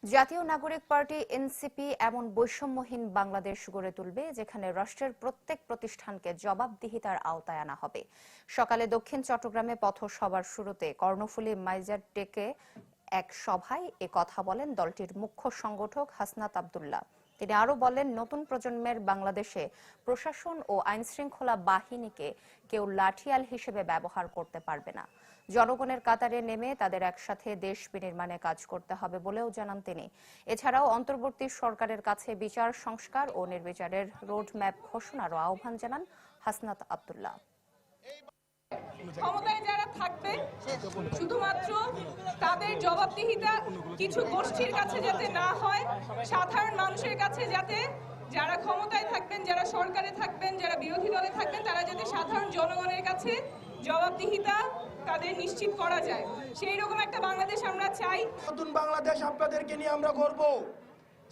জাতীয় নাগরিক party NCP এমন বৈষম্যহীন বাংলাদেশ গড়ে তুলবে যেখানে রাষ্ট্রের প্রত্যেক প্রতিষ্ঠানকে জবাবদিহিতার আওতায় আনা হবে। সকালে দক্ষিণ চট্টগ্রামে পথসভার শুরুতে কর্ণফুলী মাইজার টেকে এক সভায় এ কথা বলেন দলটির মুখ্য সংগঠক হাসনাত আব্দুল্লাহ। তিনি আরো বলেন, নতুন প্রজন্মের বাংলাদেশে প্রশাসন ও আইনশৃঙ্খলা বাহিনীকে কেউ লাঠিয়াল হিসেবে ব্যবহার করতে পারবে না। জনগণের কাতারে নেমে তাদের একসাথে দেশ বিনির্মাণে কাজ করতে হবে বলেও জানান তিনি। এছাড়াও অন্তর্বর্তী সরকারের কাছে বিচার সংস্কার ও নির্বিচারের রোডম্যাপ ঘোষণারও আহ্বান জানান হাসনাত আব্দুল্লাহ। ক্ষমতায় যারা থাকবে শুধুমাত্র তাদের জবাবদিহিতা কিছু গোষ্ঠীর কাছে যাতে না হয়, সাধারণ মানুষের কাছে যাতে, যারা ক্ষমতায় থাকবেন, যারা সরকারে থাকবেন, যারা বিরোধী দলে থাকবেন, তারা যাতে সাধারণ জনগণের কাছে জবাবদিহিতা তাদের নিশ্চিত করা যায়, সেই রকম একটা বাংলাদেশ আমরা চাই। নতুন বাংলাদেশ আপনাদেরকে নিয়ে আমরা গর্ব,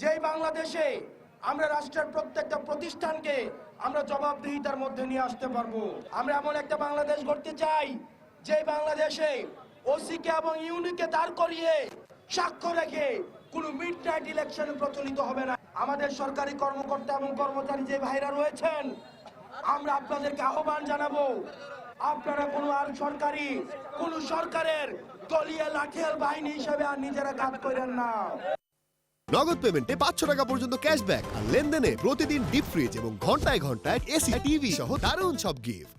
যেই বাংলাদেশে আমরা রাষ্ট্রের প্রত্যেকটা প্রতিষ্ঠানকে আমরা জবাবদিহিতার মধ্যে নিয়ে আসতে পারবো। আমরা এমন একটা বাংলাদেশ গড়তে চাই যে বাংলাদেশে ওসিকে এবং ইউনিকে দাঁড় করিয়ে সাক্ষ্য রেখে কোনো মিডনাইট ইলেকশন প্রচলিত হবে না। আমাদের সরকারি কর্মকর্তা এবং কর্মচারী যে ভাইরা রয়েছেন, আমরা আপনাদেরকে আহ্বান জানাবো, আপনারা কোনো সরকারের দলীয় লাঠিয়াল বাহিনী হিসেবে আর নিজেরা কাজ করেন না। নগদ পেমেন্টে 500 টাকা পর্যন্ত ক্যাশব্যাক আর লেনদেনে প্রতিদিন ডিপ ফ্রিজ এবং ঘন্টায় ঘন্টায় এসি টিভি সহ দারুণ সব গিফট।